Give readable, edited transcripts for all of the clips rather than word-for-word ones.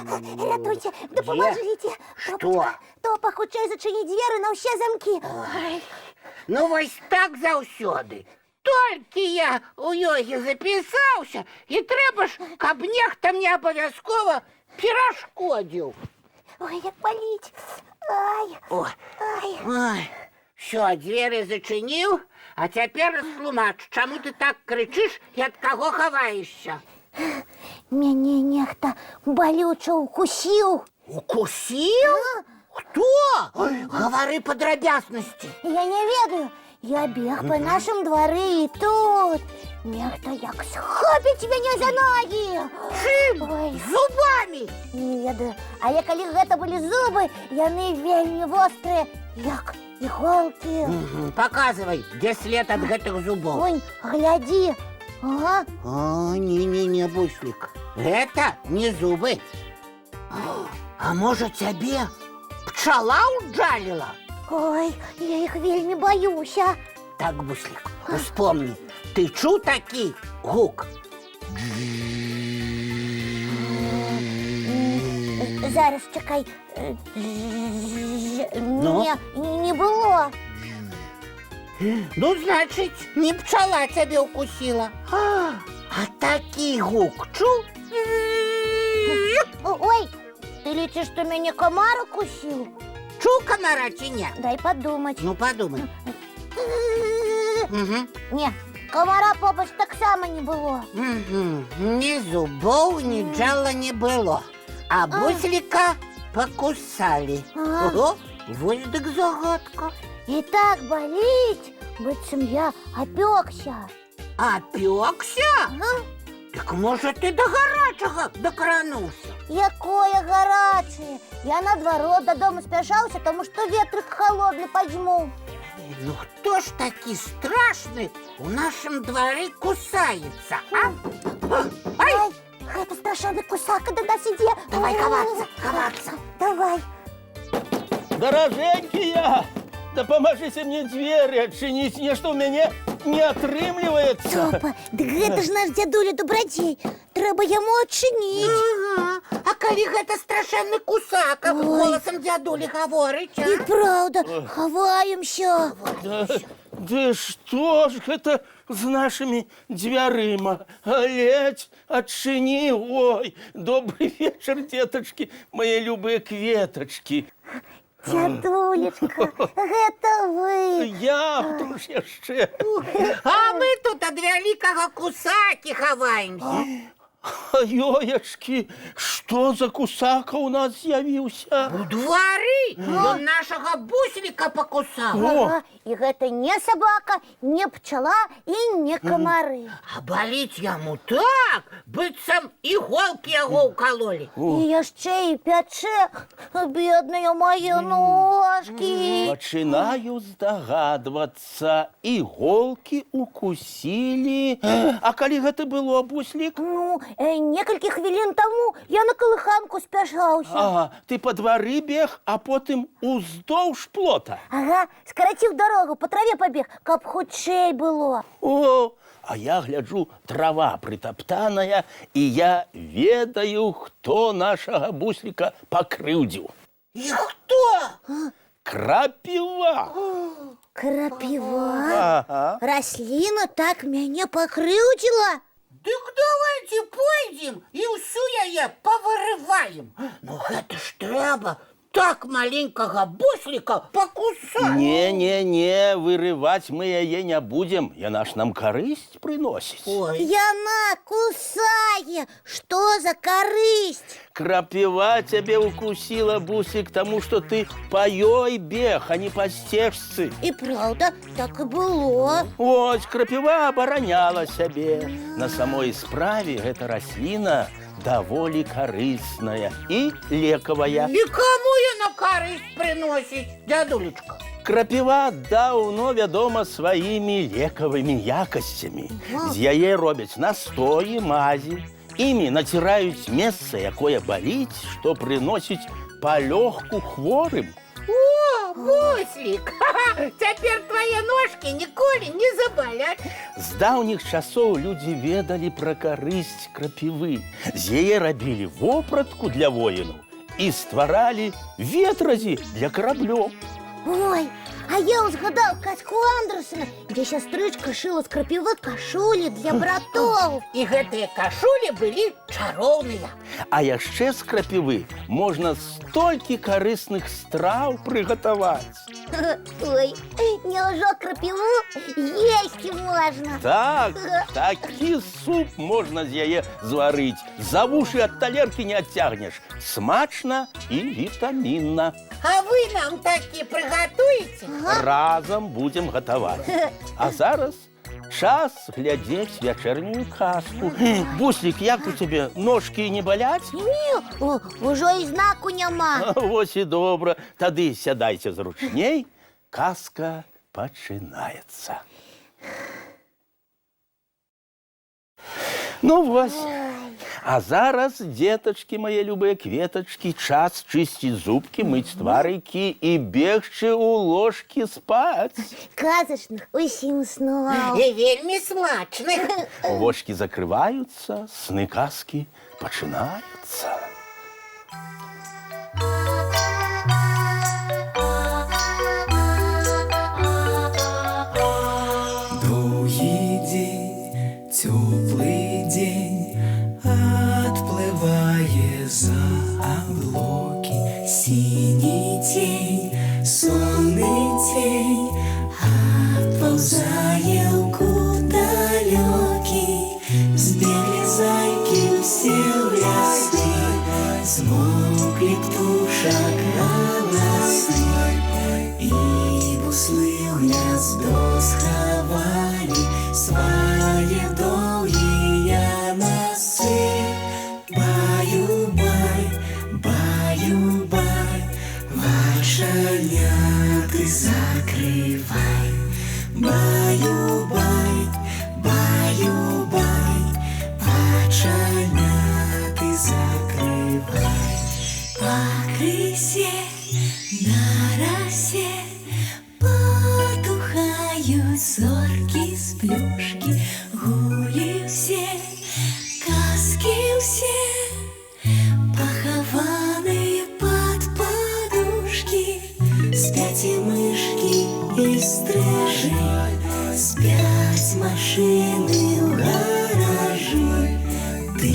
Рятуйте, допоможите. Что? То похудшее зачинить двери на все замки. Ой. Ну вось так заўсёды. Толькі я у йогі запісаўся, і трэба ж, каб нехта мне абавязкова перашкодзіў. Ой, як болить. Ай. Ой, Ай. ой. Всё, дзверы зачыніў, а цяпер растлумач, чаму ты так крычыш і ад каго хаваешся? Мяне нехта балюча укусіў. Укусіў? Хто? Гавары падрабязнасці. Я не ведаю. Я бег по нашым двары, і тут нехта як схопіць мяне за ногі. Чым? Ой. Зубамі? Не ведаю. Але калі гэта былі зубы, яны вельмі вострыя, як іголкі. Паказвай, дзе след ад гэтых зубоў. Вунь, глядзі. Ага. О, не, буслік. Гэта не зубы. А можа, цябе пчала ўджаліла? Ой, я іх вельмі баюся. Так, буслік, успомні, ты чуў такі гук? Зараз, чакай. Ну? Не было. Ну, значыць, не пчала цябе укусіла. А такі гук чуў? Ой, ты лічыш, што мяне камар укусіў? Чуў камара ці не? Дай падумаць. Ну, падумай. Не, камара побач таксама не было. Ні зубоў, ні джала не было. А бусліка пакусалі. О, вось дык загадка. І так баліць, быццам я апёкся. Апёкся? Так можа ты да гарачага дакрануўся? Якое гарачае! Я наадварот дадому спяшаўся, таму што ветрык халодны падзьмуў. Ну хто ж такі страшны у нашым двары кусаецца, а? Ай! Ай, гэта страшэнны кусака да нас ідзе. Давай хавацца. Давай. Дорогенькие, допоможите мне двери отчинить, нечто у меня не атрымліваецца. Топа, дык гэта ж наш дзядуля добрадзей. Трэба яму адчыніць. Ага. А калі гэта страшэнны кусака, голасам дзядулі гаворыць, І а? праўда, хаваемся. Да что ж это с нашими дверыма? Ледь отчини. Ой, добрый вечер, деточки, мои любые кветочки. Дзядулечка, гэта вы. Я, хто ж яшчэ? А мы тут ад вялікага кусакі хаваемся. Ёечки, что за кусака у нас з'явіўся? У двары ён нашага бусліка пакусаў. Ага, і гэта не сабака, не пчала і не камары. А баліць яму так, быццам іголкі яго ўкалолі. І яшчэ і пячэ, бедныя мае ножкі. Пачынаю здагадвацца, іголкі укусілі. А калі гэта было, буслік? Ну, некалькі хвілін таму я на калыханку спяшаўся. Ага, ты па двары бег, а потым уздоўж плота. Ага, скараціў дарогу, па траве пабег, каб хутчэй было. О, а я гляджу, трава прытаптаная, і я ведаю, хто нашага бусліка пакрыўдзіў. І хто? Крапіва. Крапіва? Ага. Расліна так мяне пакрыўдзіла? Дык давайте пойдзем і ўсю яе павырываем. Ну гэта ж трэба так маленькага бусліка пакусаць. Не, вырываць мы яе не будзем. Яна ж нам карысць прыносіць. Ой, Яна кусае. Што за карысць? Крапіва цябе укусіла, бусік, таму што ты па ёй бег, а не па сцежцы. І праўда, так і было. Ось, крапіва абараняла сябе. На самой справе гэта расліна даволі карысная і лекавая. і каму яна карысць прыносіць, дзядулечка? Крапіва даўно вядома сваімі лекавымі якасцямі. З яе робяць настоі, мазі. Імі націраюць месца, якое баліць, што прыносіць палёгку хворым. О, буслік, цяпер твае ножкі галавкі ніколі не забаляць. З даўніх часоў людзі ведалі пра карысць крапівы. З яе рабілі вопратку для воінаў і стваралі ветразі для караблёў. Ой, а я узгадал казку Андерсена, где сестричка шила з крапивы кашулі для братоў. І гэтыя кашулі былі чароўныя. А яшчэ з крапівы можна столькі карысных страў прыгатаваць. Ой, няўжо крапиву есці можна? Так, такі суп можна з яе зварыць. За вушы ад талеркі не адцягнеш. Смачна і вітамінна. А вы нам такі прыгатуеце? Разам будзем гатаваць. А зараз час глядзець вячэрнюю казку. Буслік, як у цябе, ножкі не баляць? Не, ужо і знаку няма. Вось і добра. Тады сядайце зручней. Казка пачынаецца. Ну вось. А зараз, дзетачкі мае любыя кветачкі, час чысціць зубкі, мыць тварыкі і бегчы ў ложкі спаць. Казачных усім снов. І вельмі смачных. Вочкі закрываюцца, сны казкі пачынаюцца. Доўгі дзень, цёплы дзень, отплывае за облаки. Синий тень, сонный тень, отползая в кут далекий. Сбегли зайки все в лесы, смолкли птушек голосы, и буслы в гнездо сховали свои долгие носы. Баю-бай, баю-бай, вошаняты закрывай. Баю-бай, баю-бай, вошаняты закрывай. По крысе на росе потухают зорки с плюшки. Гули все, казки все, похованные под подушки. Спят и мышки, и стрижи, спят машины в гаражи. Ты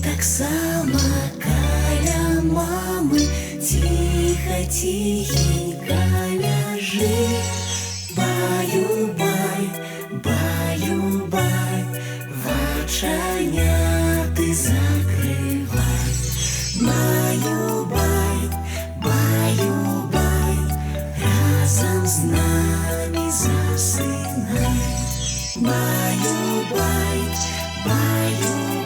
так само каля мамы, тихо-тихенько ляжи. Баю-бай, баю-бай, вочаняты закрывай. Баю-бай, баю-бай, разом с нами засынай. Баю-бай, баю-бай.